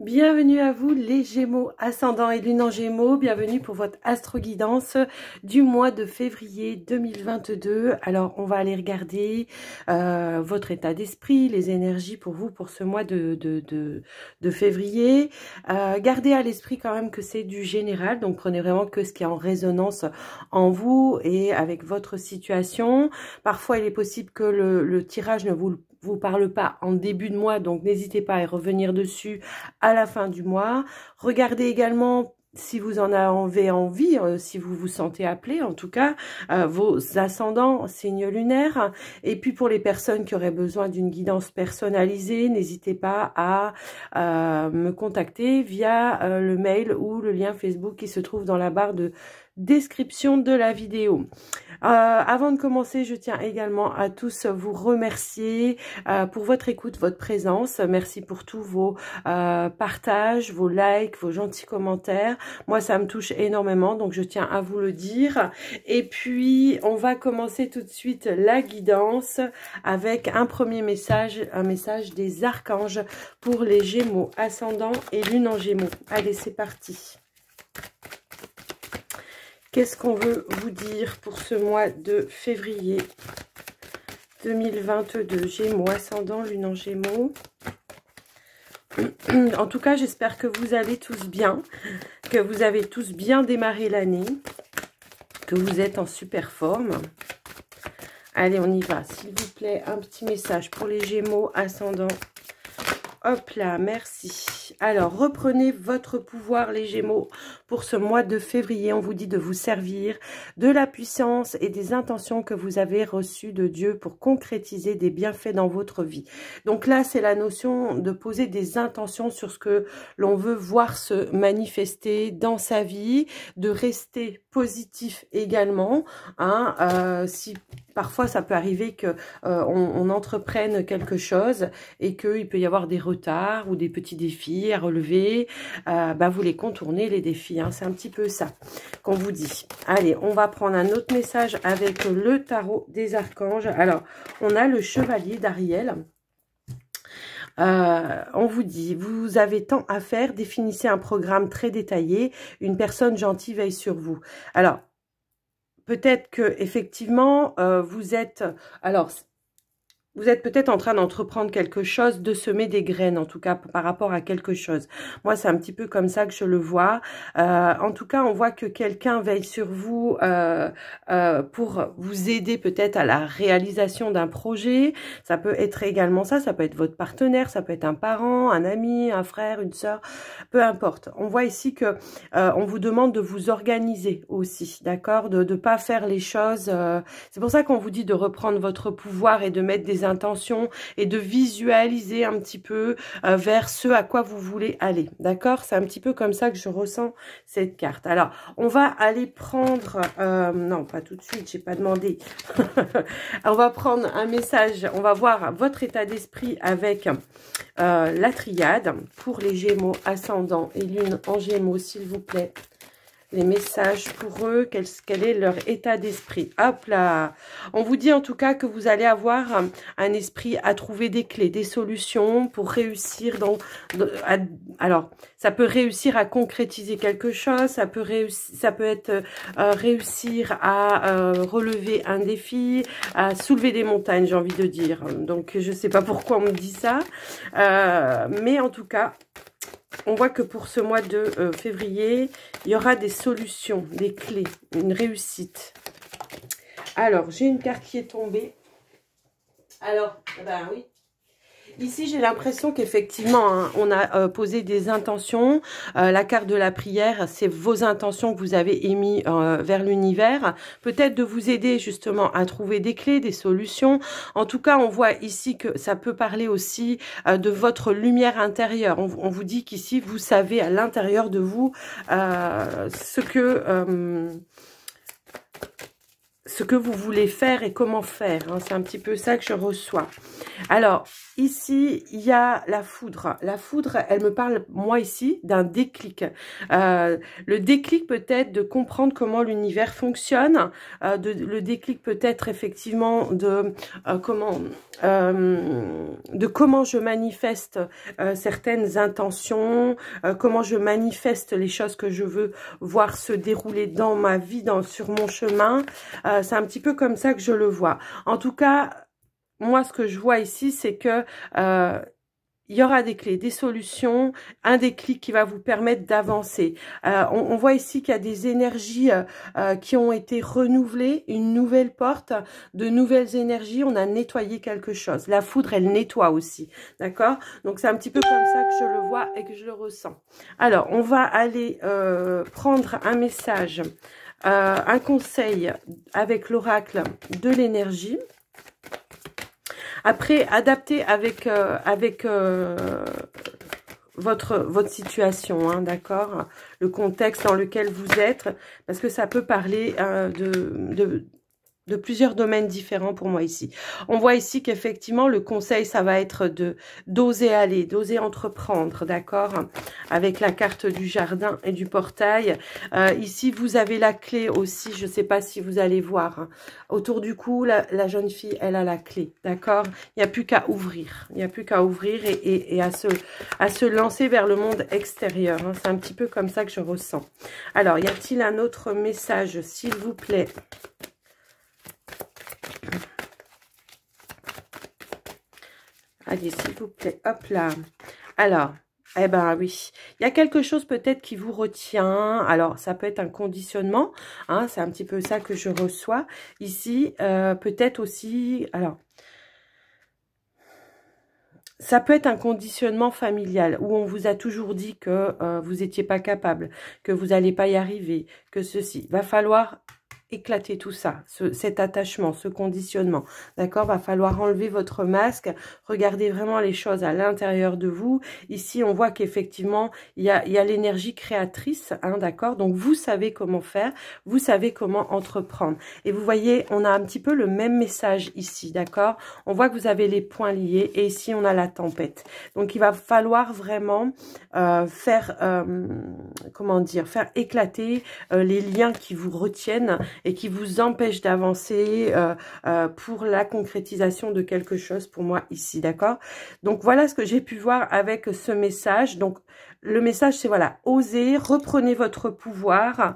Bienvenue à vous les Gémeaux, ascendant et lune en Gémeaux, bienvenue pour votre astro-guidance du mois de février 2022. Alors on va aller regarder votre état d'esprit, les énergies pour vous pour ce mois de février. Gardez à l'esprit quand même que c'est du général, donc prenez vraiment que ce qui est en résonance en vous et avec votre situation. Parfois il est possible que le tirage ne vous parle pas en début de mois, donc n'hésitez pas à y revenir dessus à la fin du mois. Regardez également si vous en avez envie, si vous vous sentez appelé, en tout cas, vos ascendants, signes lunaires. Et puis pour les personnes qui auraient besoin d'une guidance personnalisée, n'hésitez pas à me contacter via le mail ou le lien Facebook qui se trouve dans la barre de description de la vidéo. Avant de commencer, je tiens également à tous vous remercier pour votre écoute, votre présence. Merci pour tous vos partages, vos likes, vos gentils commentaires. Moi, ça me touche énormément, donc je tiens à vous le dire. Et puis, on va commencer tout de suite la guidance avec un premier message, un message des archanges pour les Gémeaux, ascendant et lune en Gémeaux. Allez, c'est parti. Qu'est-ce qu'on veut vous dire pour ce mois de février 2022? Gémeaux, ascendant, lune en Gémeaux. En tout cas, j'espère que vous allez tous bien, que vous avez tous bien démarré l'année, que vous êtes en super forme. Allez, on y va. S'il vous plaît, un petit message pour les Gémeaux, ascendant. Hop là, merci. Alors, reprenez votre pouvoir, les Gémeaux, pour ce mois de février. On vous dit de vous servir de la puissance et des intentions que vous avez reçues de Dieu pour concrétiser des bienfaits dans votre vie. Donc là, c'est la notion de poser des intentions sur ce que l'on veut voir se manifester dans sa vie, de rester positif également. Hein, si parfois, ça peut arriver que on entreprenne quelque chose et qu'il peut y avoir des retards ou des petits défis à relever. Vous les contournez, les défis. Hein, c'est un petit peu ça qu'on vous dit. Allez, on va prendre un autre message avec le tarot des archanges. Alors, on a le chevalier d'Ariel. On vous dit, vous avez tant à faire, définissez un programme très détaillé. Une personne gentille veille sur vous. Alors, peut-être que effectivement vous êtes peut-être en train d'entreprendre quelque chose, de semer des graines, en tout cas par rapport à quelque chose. Moi, c'est un petit peu comme ça que je le vois. En tout cas, on voit que quelqu'un veille sur vous pour vous aider peut-être à la réalisation d'un projet. Ça peut être également ça peut être votre partenaire, ça peut être un parent, un ami, un frère, une sœur, peu importe. On voit ici que on vous demande de vous organiser aussi, d'accord, de pas faire les choses. C'est pour ça qu'on vous dit de reprendre votre pouvoir et de mettre des intentions et de visualiser un petit peu vers ce à quoi vous voulez aller, d'accord? C'est un petit peu comme ça que je ressens cette carte. Alors, on va aller prendre... non, pas tout de suite, j'ai pas demandé. On va prendre un message, on va voir votre état d'esprit avec la triade pour les Gémeaux, ascendant et lune en Gémeaux, s'il vous plaît. Les messages pour eux, quel est leur état d'esprit. Hop là. On vous dit en tout cas que vous allez avoir un esprit à trouver des clés, des solutions pour réussir. Alors, ça peut réussir à concrétiser quelque chose, ça peut être réussir à relever un défi, à soulever des montagnes, j'ai envie de dire. Donc, je ne sais pas pourquoi on me dit ça. Mais en tout cas... On voit que pour ce mois de février, il y aura des solutions, des clés, une réussite. Alors, j'ai une carte qui est tombée. Alors, oui. Ici, j'ai l'impression qu'effectivement, hein, on a posé des intentions. La carte de la prière, c'est vos intentions que vous avez émises vers l'univers. Peut-être de vous aider justement à trouver des clés, des solutions. En tout cas, on voit ici que ça peut parler aussi de votre lumière intérieure. On vous dit qu'ici, vous savez à l'intérieur de vous ce que vous voulez faire et comment faire. Hein. C'est un petit peu ça que je reçois. Alors, ici, il y a la foudre. La foudre, elle me parle, moi ici, d'un déclic. Le déclic peut-être de comprendre comment l'univers fonctionne. Le déclic peut-être effectivement de comment je manifeste certaines intentions, comment je manifeste les choses que je veux voir se dérouler dans ma vie, sur mon chemin. C'est un petit peu comme ça que je le vois. En tout cas, moi, ce que je vois ici, c'est que il y aura des clés, des solutions, un déclic qui va vous permettre d'avancer. On voit ici qu'il y a des énergies qui ont été renouvelées, une nouvelle porte, de nouvelles énergies. On a nettoyé quelque chose. La foudre, elle nettoie aussi, d'accord? Donc, c'est un petit peu comme ça que je le vois et que je le ressens. Alors, on va aller prendre un message, un conseil avec l'oracle de l'énergie. Après, adaptez avec votre situation, hein, d'accord? Le contexte dans lequel vous êtes, parce que ça peut parler de plusieurs domaines différents pour moi ici. On voit ici qu'effectivement, le conseil, ça va être d'oser aller, d'oser entreprendre, d'accord? Avec la carte du jardin et du portail. Ici, vous avez la clé aussi, je ne sais pas si vous allez voir. Hein. Autour du cou, la jeune fille, elle a la clé, d'accord? Il n'y a plus qu'à ouvrir. Il n'y a plus qu'à ouvrir et à se lancer vers le monde extérieur. Hein. C'est un petit peu comme ça que je ressens. Alors, y a-t-il un autre message, s'il vous plaît? Allez, s'il vous plaît, hop là. Alors, eh ben oui, il y a quelque chose peut-être qui vous retient. Alors, ça peut être un conditionnement, hein, c'est un petit peu ça que je reçois. Ici, peut-être aussi, alors, ça peut être un conditionnement familial où on vous a toujours dit que vous n'étiez pas capable, que vous n'allez pas y arriver, que ceci. Va falloir éclater tout ça, cet attachement, ce conditionnement, d'accord? Va falloir enlever votre masque, regarder vraiment les choses à l'intérieur de vous. Ici, on voit qu'effectivement, il y a l'énergie créatrice, hein, d'accord? Donc, vous savez comment faire, vous savez comment entreprendre. Et vous voyez, on a un petit peu le même message ici, d'accord? On voit que vous avez les points liés et ici, on a la tempête. Donc, il va falloir vraiment faire éclater les liens qui vous retiennent et qui vous empêche d'avancer pour la concrétisation de quelque chose pour moi ici, d'accord? Donc, voilà ce que j'ai pu voir avec ce message. Donc, le message, c'est voilà, osez, reprenez votre pouvoir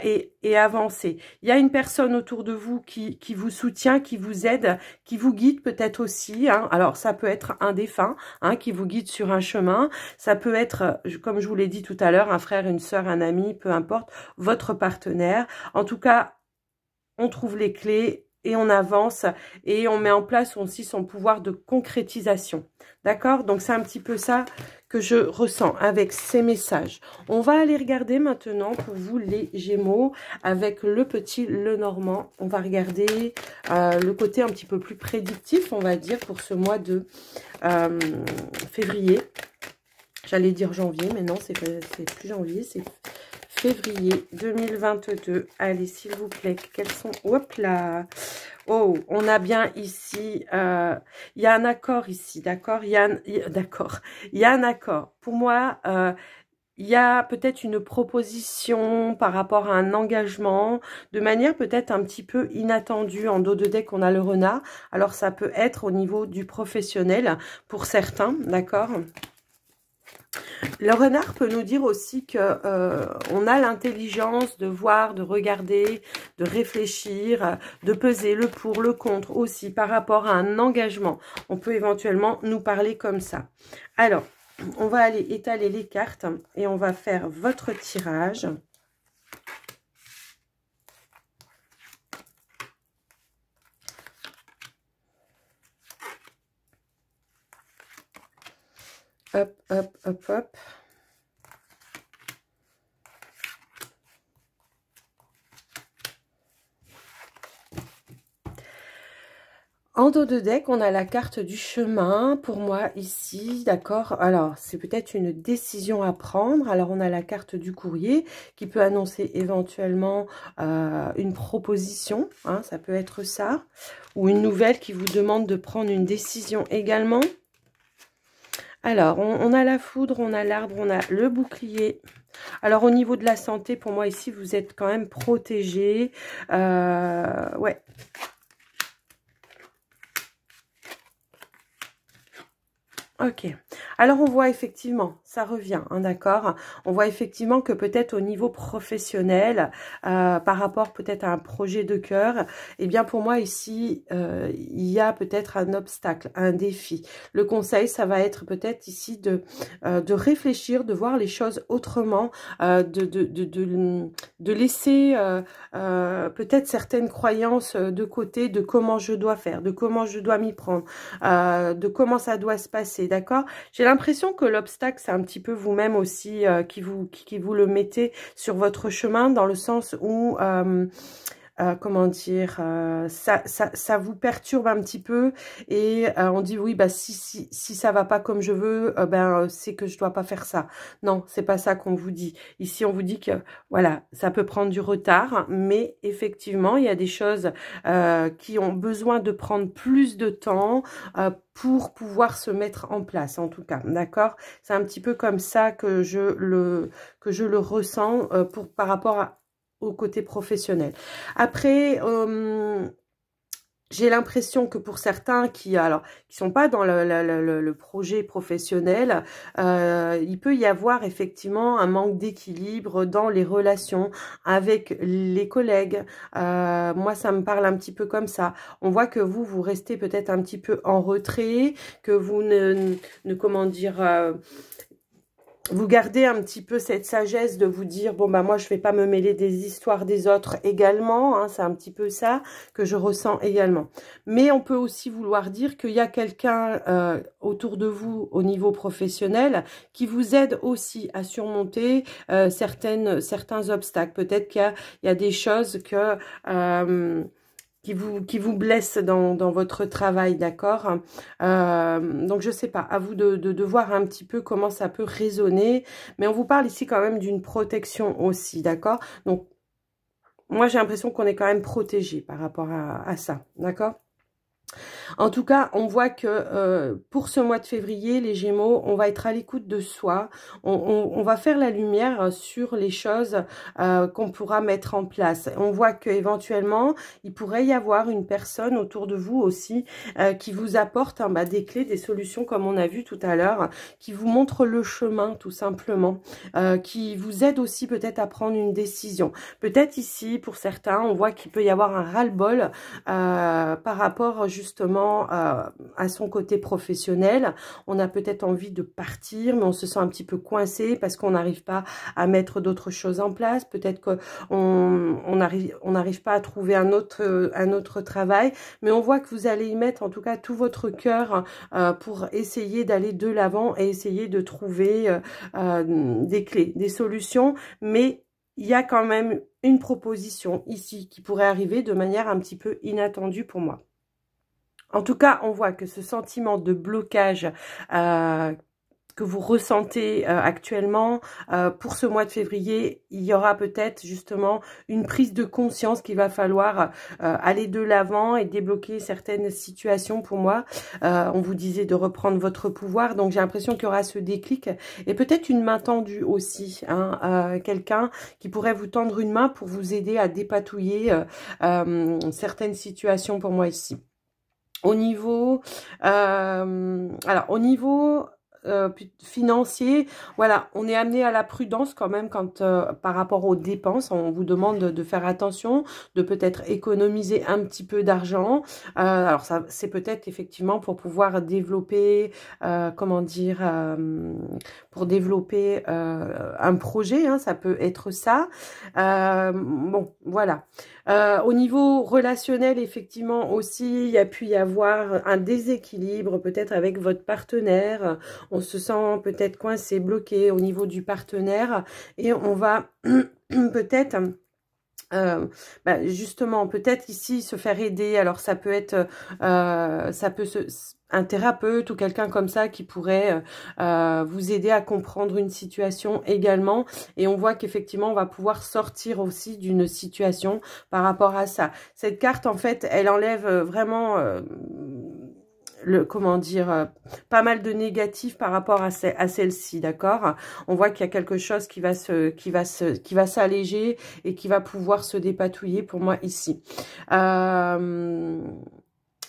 et avancez. Il y a une personne autour de vous qui vous soutient, qui vous aide, qui vous guide peut-être aussi. Hein. Alors, ça peut être un défunt hein, qui vous guide sur un chemin. Ça peut être, comme je vous l'ai dit tout à l'heure, un frère, une sœur, un ami, peu importe, votre partenaire. En tout cas, on trouve les clés et on avance et on met en place aussi son pouvoir de concrétisation. D'accord? Donc, c'est un petit peu ça que je ressens avec ces messages. On va aller regarder maintenant pour vous les Gémeaux avec le petit Lenormand. On va regarder le côté un petit peu plus prédictif, on va dire, pour ce mois de février. J'allais dire janvier, mais non, c'est plus janvier, c'est février 2022. Allez, s'il vous plaît, quels sont... Hop là. Oh, on a bien ici... il y a un accord ici, d'accord? D'accord. Il y a un accord. Pour moi... il y a peut-être une proposition par rapport à un engagement, de manière peut-être un petit peu inattendue. En dos de deck, on a le renard. Alors, ça peut être au niveau du professionnel pour certains, d'accord? Le renard peut nous dire aussi que on a l'intelligence de voir, de regarder, de réfléchir, de peser le pour, le contre aussi par rapport à un engagement. On peut éventuellement nous parler comme ça. Alors, on va aller étaler les cartes et on va faire votre tirage. Hop, hop, hop, hop. En dos de deck, on a la carte du chemin pour moi ici, d'accord? Alors, c'est peut-être une décision à prendre. Alors, on a la carte du courrier qui peut annoncer éventuellement une proposition, hein, ça peut être ça. Ou une nouvelle qui vous demande de prendre une décision également. Alors, on a la foudre, on a l'arbre, on a le bouclier. Alors, au niveau de la santé, pour moi, ici, vous êtes quand même protégé. Ouais. Ok. Alors, on voit effectivement, ça revient, hein, d'accord. On voit effectivement que peut-être au niveau professionnel, par rapport peut-être à un projet de cœur, eh bien pour moi ici, il y a peut-être un obstacle, un défi. Le conseil, ça va être peut-être ici de réfléchir, de voir les choses autrement, de laisser peut-être certaines croyances de côté, de comment je dois faire, de comment je dois m'y prendre, de comment ça doit se passer. D'accord? J'ai l'impression que l'obstacle, c'est un petit peu vous-même aussi qui vous le mettez sur votre chemin, dans le sens où comment dire, ça vous perturbe un petit peu et on dit oui, bah si ça va pas comme je veux, c'est que je dois pas faire ça. Non, c'est pas ça qu'on vous dit. Ici, on vous dit que voilà, ça peut prendre du retard, mais effectivement, il y a des choses qui ont besoin de prendre plus de temps pour pouvoir se mettre en place, en tout cas, d'accord? C'est un petit peu comme ça que je le ressens par rapport au côté professionnel. Après, j'ai l'impression que pour certains qui sont pas dans le projet professionnel, il peut y avoir effectivement un manque d'équilibre dans les relations avec les collègues. Moi, ça me parle un petit peu comme ça. On voit que vous restez peut-être un petit peu en retrait, que vous comment dire... vous gardez un petit peu cette sagesse de vous dire, bon, bah moi, je vais pas me mêler des histoires des autres également. Hein, c'est un petit peu ça que je ressens également. Mais on peut aussi vouloir dire qu'il y a quelqu'un autour de vous au niveau professionnel qui vous aide aussi à surmonter certains obstacles. Peut-être qu'il y a des choses qui vous blesse dans votre travail, d'accord? Donc, je sais pas, à vous de voir un petit peu comment ça peut résonner. Mais on vous parle ici quand même d'une protection aussi, d'accord? Donc, moi, j'ai l'impression qu'on est quand même protégé par rapport à ça, d'accord? En tout cas, on voit que pour ce mois de février, les Gémeaux, on va être à l'écoute de soi. On va faire la lumière sur les choses qu'on pourra mettre en place. On voit qu'éventuellement, il pourrait y avoir une personne autour de vous aussi qui vous apporte des clés, des solutions comme on a vu tout à l'heure, qui vous montre le chemin tout simplement, qui vous aide aussi peut-être à prendre une décision. Peut-être ici, pour certains, on voit qu'il peut y avoir un ras-le-bol par rapport justement à son côté professionnel. On a peut-être envie de partir, mais on se sent un petit peu coincé parce qu'on n'arrive pas à mettre d'autres choses en place. Peut-être qu'on n'arrive pas à trouver un autre travail, mais on voit que vous allez y mettre en tout cas tout votre cœur pour essayer d'aller de l'avant et essayer de trouver des clés, des solutions, mais il y a quand même une proposition ici qui pourrait arriver de manière un petit peu inattendue pour moi. En tout cas, on voit que ce sentiment de blocage que vous ressentez actuellement, pour ce mois de février, il y aura peut-être justement une prise de conscience qu'il va falloir aller de l'avant et débloquer certaines situations pour moi. On vous disait de reprendre votre pouvoir, donc j'ai l'impression qu'il y aura ce déclic et peut-être une main tendue aussi, hein, quelqu'un qui pourrait vous tendre une main pour vous aider à dépatouiller certaines situations pour moi ici. Au niveau, au niveau financier, voilà, on est amené à la prudence quand même quand par rapport aux dépenses, on vous demande de faire attention, de peut-être économiser un petit peu d'argent. Alors ça, c'est peut-être effectivement pour pouvoir développer, comment dire, pour développer un projet, hein, ça peut être ça. Bon, voilà. Au niveau relationnel, effectivement aussi, il y a pu y avoir un déséquilibre peut-être avec votre partenaire. On se sent peut-être coincé, bloqué au niveau du partenaire et on va peut-être... justement, peut-être ici se faire aider. Alors ça peut être, un thérapeute ou quelqu'un comme ça qui pourrait vous aider à comprendre une situation également. Et on voit qu'effectivement, on va pouvoir sortir aussi d'une situation par rapport à ça. Cette carte, en fait, elle enlève vraiment comment dire, pas mal de négatif par rapport à celle-ci, d'accord? On voit qu'il y a quelque chose qui va s'alléger et qui va pouvoir se dépatouiller pour moi ici.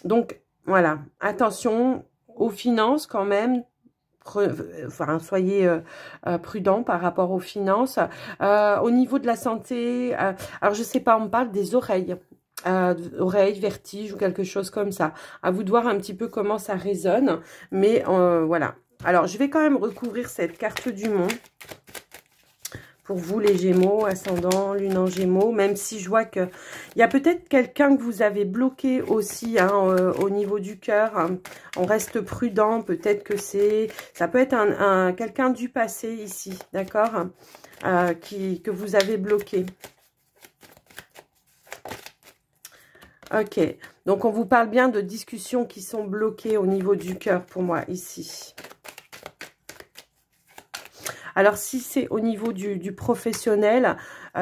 Donc, voilà, attention aux finances quand même. Enfin, soyez prudents par rapport aux finances. Au niveau de la santé, alors je sais pas, on me parle des oreilles. Oreilles, vertige ou quelque chose comme ça. À vous de voir un petit peu comment ça résonne. Mais voilà. Alors, je vais quand même recouvrir cette carte du monde. Pour vous, les Gémeaux, ascendant, lune en Gémeaux, même si je vois que il y a peut-être quelqu'un que vous avez bloqué aussi hein, au niveau du cœur. Hein. On reste prudent, peut-être que ça peut être quelqu'un du passé ici, d'accord, que vous avez bloqué. Ok, donc on vous parle bien de discussions qui sont bloquées au niveau du cœur pour moi ici. Alors, si c'est au niveau du professionnel,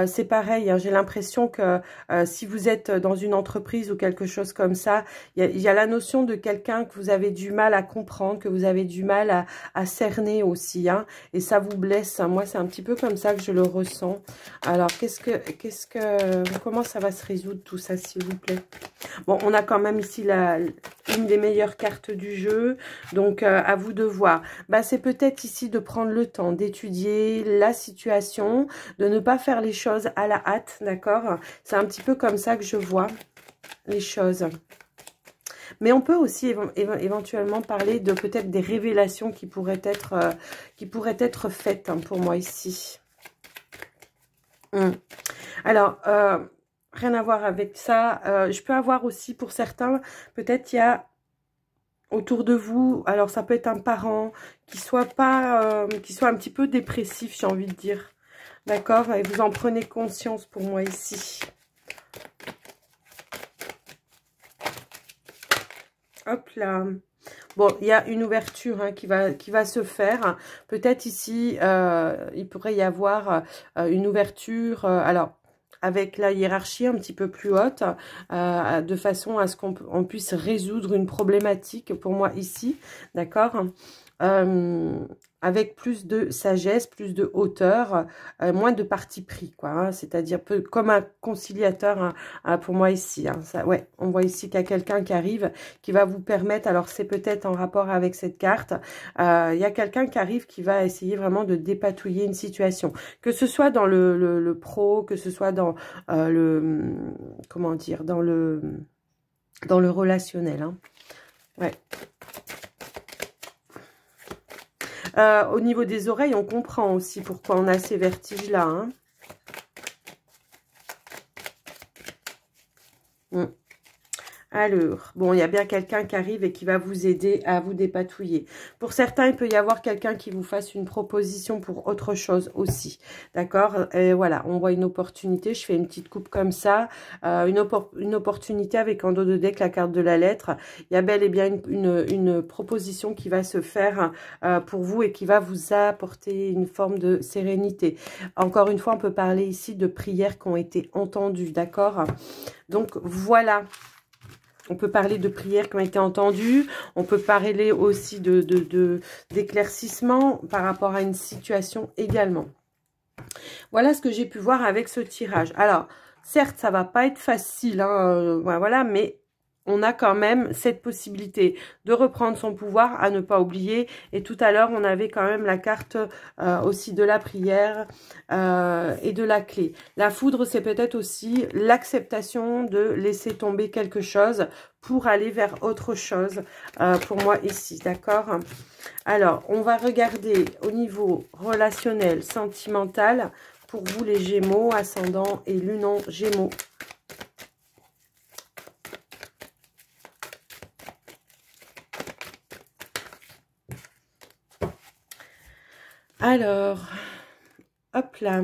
c'est pareil. Hein, j'ai l'impression que si vous êtes dans une entreprise ou quelque chose comme ça, il y a la notion de quelqu'un que vous avez du mal à comprendre, que vous avez du mal à cerner aussi. Hein, et ça vous blesse. Moi, c'est un petit peu comme ça que je le ressens. Alors, comment ça va se résoudre tout ça, s'il vous plaît? Bon, on a quand même ici une des meilleures cartes du jeu. Donc, à vous de voir. Bah, c'est peut-être ici de prendre le temps d'étudier la situation, de ne pas faire les choses à la hâte, d'accord? C'est un petit peu comme ça que je vois les choses. Mais on peut aussi éventuellement parler de peut-être des révélations qui pourraient être faites hein, pour moi ici. Alors, rien à voir avec ça. Je peux avoir aussi pour certains, peut-être il y a autour de vous, alors ça peut être un parent qui soit un petit peu dépressif, j'ai envie de dire. D'accord? Et vous en prenez conscience pour moi ici. Hop là. Bon, il y a une ouverture hein, qui va se faire. Peut-être ici, il pourrait y avoir une ouverture. Alors, avec la hiérarchie un petit peu plus haute, de façon à ce qu'on puisse résoudre une problématique pour moi ici, d'accord, avec plus de sagesse, plus de hauteur, moins de parti pris, quoi, hein, c'est-à-dire comme un conciliateur hein, pour moi ici, hein, ça, ouais, on voit ici qu'il y a quelqu'un qui arrive, qui va vous permettre, alors c'est peut-être en rapport avec cette carte, il y a quelqu'un qui arrive qui va essayer vraiment de dépatouiller une situation, que ce soit dans le pro, que ce soit dans comment dire, dans le relationnel, hein. Ouais. Au niveau des oreilles, on comprend aussi pourquoi on a ces vertiges-là. Hein. Alors, bon, il y a bien quelqu'un qui arrive et qui va vous aider à vous dépatouiller. Pour certains, il peut y avoir quelqu'un qui vous fasse une proposition pour autre chose aussi. D'accord? Et voilà, on voit une opportunité. Je fais une petite coupe comme ça. Une opportunité avec en dos de deck la carte de la lettre. Il y a bel et bien une proposition qui va se faire pour vous et qui va vous apporter une forme de sérénité. Encore une fois, on peut parler ici de prières qui ont été entendues. D'accord? Donc, voilà. On peut parler de prières qui ont été entendues. On peut parler aussi d'éclaircissement par rapport à une situation également. Voilà ce que j'ai pu voir avec ce tirage. Alors, certes, ça va pas être facile, hein, voilà, mais on a quand même cette possibilité de reprendre son pouvoir, à ne pas oublier. Et tout à l'heure, on avait quand même la carte aussi de la prière et de la clé. La foudre, c'est peut-être aussi l'acceptation de laisser tomber quelque chose pour aller vers autre chose pour moi ici, d'accord? Alors, on va regarder au niveau relationnel, sentimental, pour vous les Gémeaux, ascendant et lune en Gémeaux. Alors, hop là.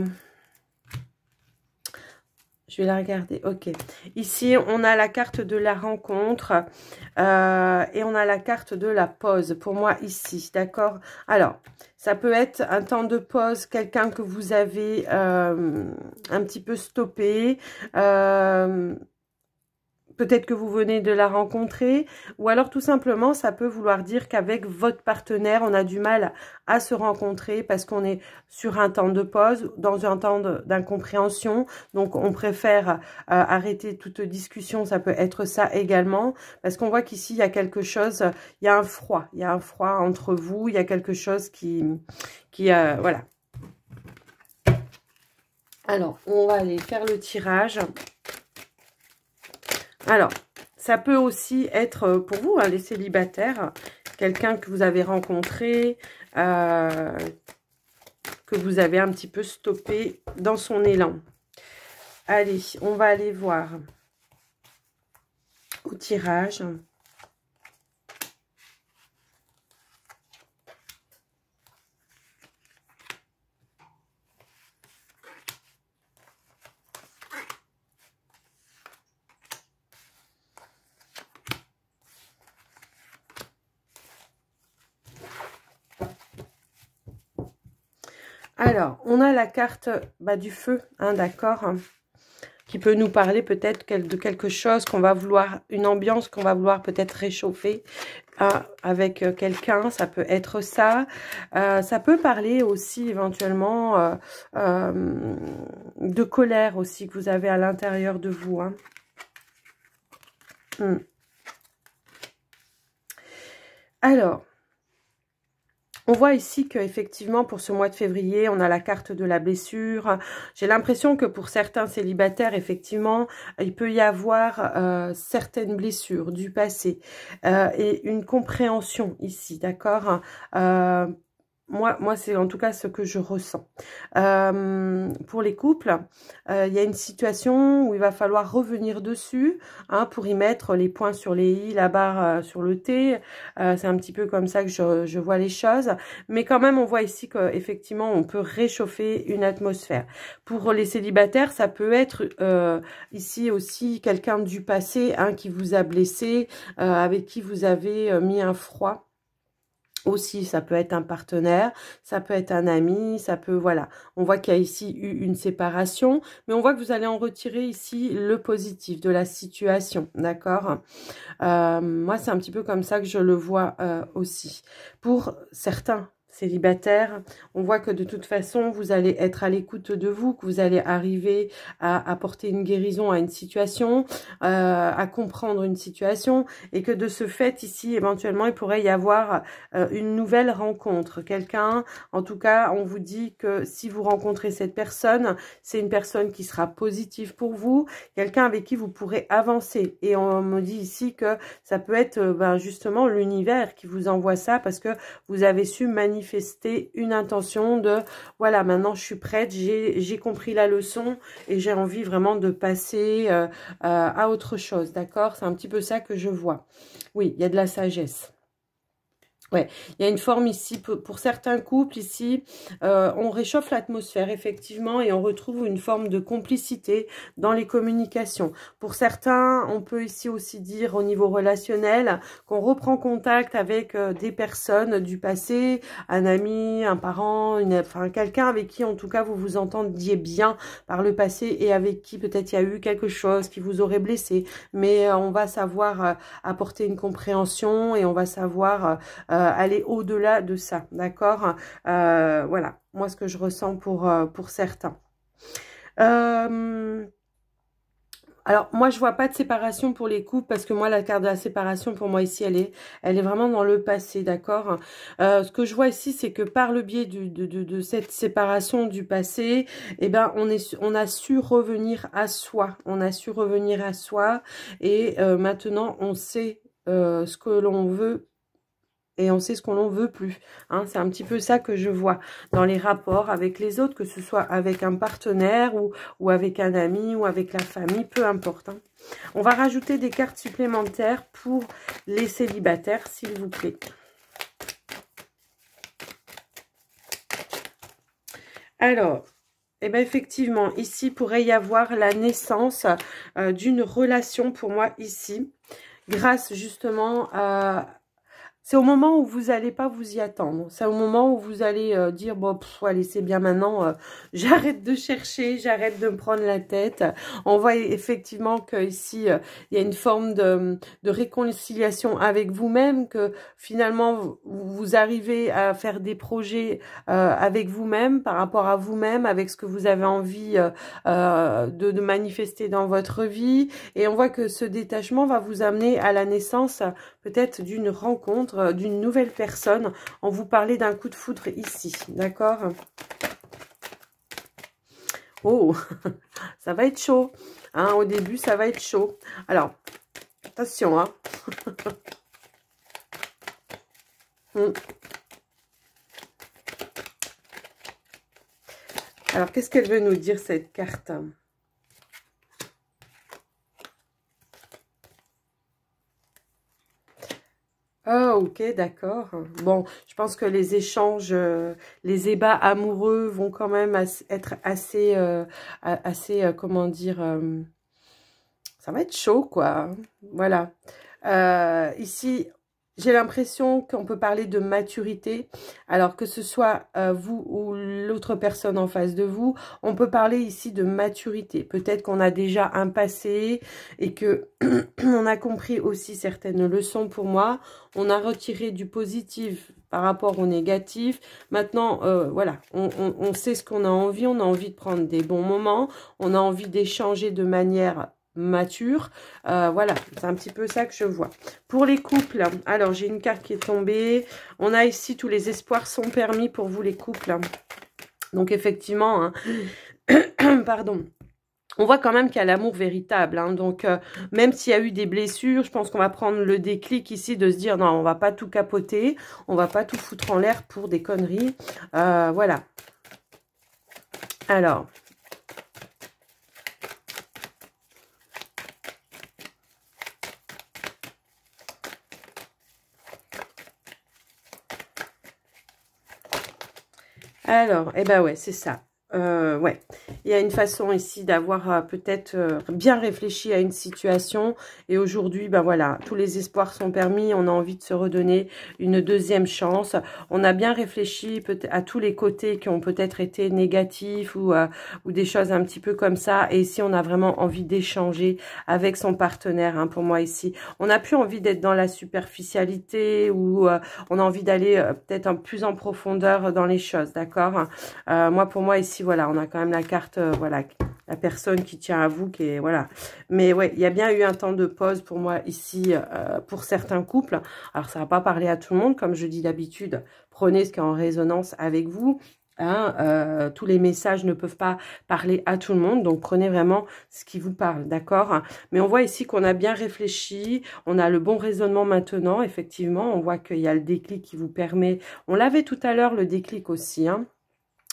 Je vais la regarder. Ok. Ici, on a la carte de la rencontre et on a la carte de la pause. Pour moi, ici, d'accord? Alors, ça peut être un temps de pause, quelqu'un que vous avez un petit peu stoppé. peut-être que vous venez de la rencontrer, ou alors tout simplement, ça peut vouloir dire qu'avec votre partenaire, on a du mal à se rencontrer parce qu'on est sur un temps de pause, dans un temps d'incompréhension. Donc, on préfère arrêter toute discussion, ça peut être ça également, parce qu'on voit qu'ici, il y a quelque chose, il y a un froid entre vous, il y a quelque chose qui voilà. Alors, on va aller faire le tirage. Alors, ça peut aussi être pour vous, hein, les célibataires, quelqu'un que vous avez rencontré, que vous avez un petit peu stoppé dans son élan. Allez, on va aller voir au tirage. Alors, on a la carte du feu, hein, d'accord, hein, qui peut nous parler peut-être de quelque chose qu'on va vouloir, une ambiance qu'on va vouloir peut-être réchauffer avec quelqu'un, ça peut être ça. Ça peut parler aussi éventuellement de colère aussi que vous avez à l'intérieur de vous. Hein. Alors, on voit ici qu'effectivement, pour ce mois de février, on a la carte de la blessure. J'ai l'impression que pour certains célibataires, effectivement, il peut y avoir certaines blessures du passé et une compréhension ici, d'accord moi c'est en tout cas ce que je ressens. Pour les couples, il y a une situation où il va falloir revenir dessus hein, pour y mettre les points sur les i, la barre sur le T. C'est un petit peu comme ça que je vois les choses. Mais quand même, on voit ici qu'effectivement, on peut réchauffer une atmosphère. Pour les célibataires, ça peut être ici aussi quelqu'un du passé hein, qui vous a blessé, avec qui vous avez mis un froid. Aussi, ça peut être un partenaire, ça peut être un ami, ça peut, voilà. On voit qu'il y a ici eu une séparation, mais on voit que vous allez en retirer ici le positif de la situation, d'accord moi, c'est un petit peu comme ça que je le vois aussi. Pour certains célibataires, on voit que de toute façon, vous allez être à l'écoute de vous, que vous allez arriver à apporter une guérison à une situation, à comprendre une situation, et que de ce fait, ici, éventuellement, il pourrait y avoir une nouvelle rencontre. Quelqu'un, en tout cas, on vous dit que si vous rencontrez cette personne, c'est une personne qui sera positive pour vous, quelqu'un avec qui vous pourrez avancer. Et on me dit ici que ça peut être justement l'univers qui vous envoie ça, parce que vous avez su manifester une intention de voilà, maintenant je suis prête, j'ai compris la leçon et j'ai envie vraiment de passer à autre chose, d'accord? C'est un petit peu ça que je vois. Oui, il y a de la sagesse. Ouais, il y a une forme ici, pour certains couples ici, on réchauffe l'atmosphère effectivement et on retrouve une forme de complicité dans les communications. Pour certains, on peut ici aussi dire au niveau relationnel qu'on reprend contact avec des personnes du passé, un ami, un parent, enfin quelqu'un avec qui en tout cas vous vous entendiez bien par le passé et avec qui peut-être il y a eu quelque chose qui vous aurait blessé. Mais on va savoir apporter une compréhension et on va savoir aller au-delà de ça, d'accord voilà, moi ce que je ressens pour certains. Alors, moi, je vois pas de séparation pour les couples parce que moi, la carte de la séparation, pour moi, ici, elle est vraiment dans le passé, d'accord ce que je vois ici, c'est que par le biais de cette séparation du passé, eh ben, on a su revenir à soi. On a su revenir à soi et maintenant, on sait ce que l'on veut et on sait ce qu'on n'en veut plus. Hein, c'est un petit peu ça que je vois dans les rapports avec les autres, que ce soit avec un partenaire ou avec un ami ou avec la famille, peu importe. Hein. On va rajouter des cartes supplémentaires pour les célibataires, s'il vous plaît. Alors, eh bien effectivement, ici pourrait y avoir la naissance d'une relation pour moi ici, grâce justement C'est au moment où vous n'allez pas vous y attendre. C'est au moment où vous allez dire, bon, allez, c'est bien maintenant, j'arrête de chercher, j'arrête de me prendre la tête. On voit effectivement qu'ici, il y a une forme de réconciliation avec vous-même, que finalement, vous arrivez à faire des projets avec vous-même, par rapport à vous-même, avec ce que vous avez envie de manifester dans votre vie. Et on voit que ce détachement va vous amener à la naissance peut-être d'une rencontre, d'une nouvelle personne. On vous parlait d'un coup de foudre ici, d'accord? Oh, ça va être chaud. Hein, au début, ça va être chaud. Alors, attention, hein. Alors, qu'est-ce qu'elle veut nous dire, cette carte? Ah, ok, d'accord. Bon, je pense que les échanges, les ébats amoureux vont quand même être assez, comment dire, ça va être chaud, quoi. Voilà. Ici, j'ai l'impression qu'on peut parler de maturité. Alors que ce soit vous ou l'autre personne en face de vous, on peut parler ici de maturité. Peut-être qu'on a déjà un passé et que on a compris aussi certaines leçons pour moi. On a retiré du positif par rapport au négatif. Maintenant, voilà, on sait ce qu'on a envie. On a envie de prendre des bons moments. On a envie d'échanger de manière mature. Voilà, c'est un petit peu ça que je vois. Pour les couples, alors j'ai une carte qui est tombée. On a ici tous les espoirs sont permis pour vous les couples. Donc effectivement, hein, pardon. On voit quand même qu'il y a l'amour véritable. Hein, donc, même s'il y a eu des blessures, je pense qu'on va prendre le déclic ici de se dire, non, on va pas tout capoter. On va pas tout foutre en l'air pour des conneries. Voilà. Alors. Alors, eh ben ouais, c'est ça. Ouais, il y a une façon ici d'avoir peut-être bien réfléchi à une situation. Et aujourd'hui, ben voilà, tous les espoirs sont permis. On a envie de se redonner une deuxième chance. On a bien réfléchi à tous les côtés qui ont peut-être été négatifs ou des choses un petit peu comme ça. Et ici, on a vraiment envie d'échanger avec son partenaire. Hein, pour moi, ici, on n'a plus envie d'être dans la superficialité ou on a envie d'aller peut-être un plus en profondeur dans les choses, d'accord? Moi, pour moi, ici, voilà, on a quand même la carte, voilà, la personne qui tient à vous, qui est, voilà. Mais ouais, il y a bien eu un temps de pause pour moi ici, pour certains couples. Alors, ça va pas parler à tout le monde, comme je dis d'habitude, prenez ce qui est en résonance avec vous. Hein, tous les messages ne peuvent pas parler à tout le monde, donc prenez vraiment ce qui vous parle, d'accord? Mais on voit ici qu'on a bien réfléchi, on a le bon raisonnement maintenant, effectivement, on voit qu'il y a le déclic qui vous permet, on l'avait tout à l'heure le déclic aussi, hein.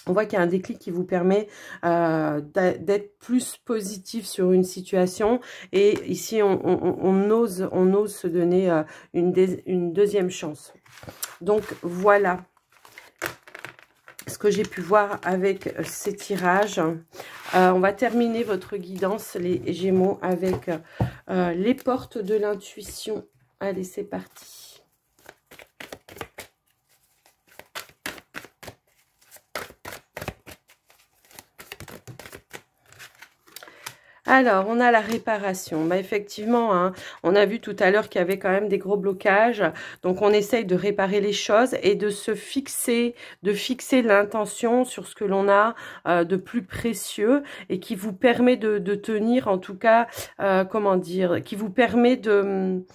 On voit qu'il y a un déclic qui vous permet d'être plus positif sur une situation. Et ici, on ose se donner une deuxième chance. Donc, voilà ce que j'ai pu voir avec ces tirages. On va terminer votre guidance, les Gémeaux, avec les portes de l'intuition. Allez, c'est parti. Alors, on a la réparation. Bah, effectivement, hein, on a vu tout à l'heure qu'il y avait quand même des gros blocages. Donc, on essaye de réparer les choses et de se fixer, de fixer l'intention sur ce que l'on a de plus précieux et qui vous permet de tenir, en tout cas, comment dire, qui vous permet de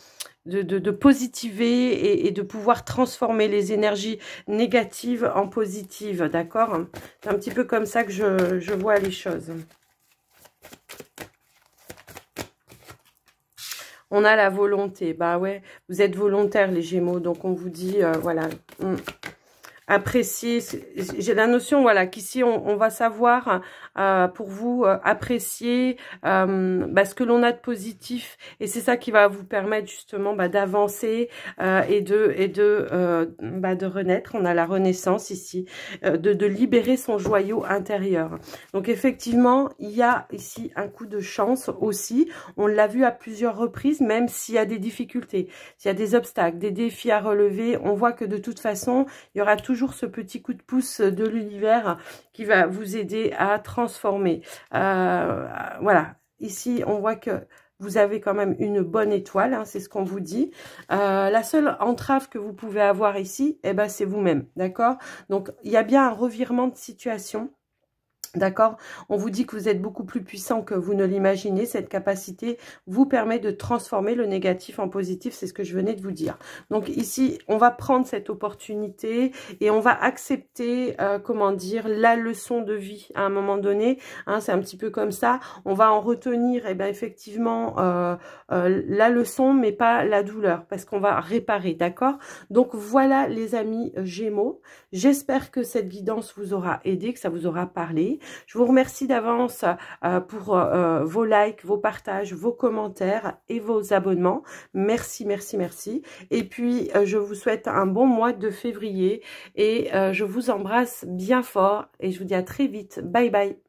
positiver et de pouvoir transformer les énergies négatives en positives, d'accord? C'est un petit peu comme ça que je vois les choses. On a la volonté. Bah ouais, vous êtes volontaires les Gémeaux. Donc on vous dit, voilà. apprécier, j'ai la notion, voilà, qu'ici on va savoir pour vous apprécier ce que l'on a de positif, et c'est ça qui va vous permettre justement d'avancer et de renaître. On a la renaissance ici, de libérer son joyau intérieur. Donc effectivement, il y a ici un coup de chance aussi. On l'a vu à plusieurs reprises, même s'il y a des difficultés, s'il y a des obstacles, des défis à relever, on voit que de toute façon, il y aura toujours ce petit coup de pouce de l'univers qui va vous aider à transformer. Voilà, ici, on voit que vous avez quand même une bonne étoile, hein, c'est ce qu'on vous dit. La seule entrave que vous pouvez avoir ici, c'est vous-même, d'accord? Donc, il y a bien un revirement de situation. D'accord? On vous dit que vous êtes beaucoup plus puissant que vous ne l'imaginez. Cette capacité vous permet de transformer le négatif en positif. C'est ce que je venais de vous dire. Donc ici, on va prendre cette opportunité et on va accepter, comment dire, la leçon de vie à un moment donné. Hein, c'est un petit peu comme ça. On va en retenir, effectivement, la leçon, mais pas la douleur, parce qu'on va réparer. D'accord? Donc voilà, les amis Gémeaux. J'espère que cette guidance vous aura aidé, que ça vous aura parlé. Je vous remercie d'avance pour vos likes, vos partages, vos commentaires et vos abonnements. Merci, merci, merci. Et puis, je vous souhaite un bon mois de février et je vous embrasse bien fort et je vous dis à très vite. Bye, bye.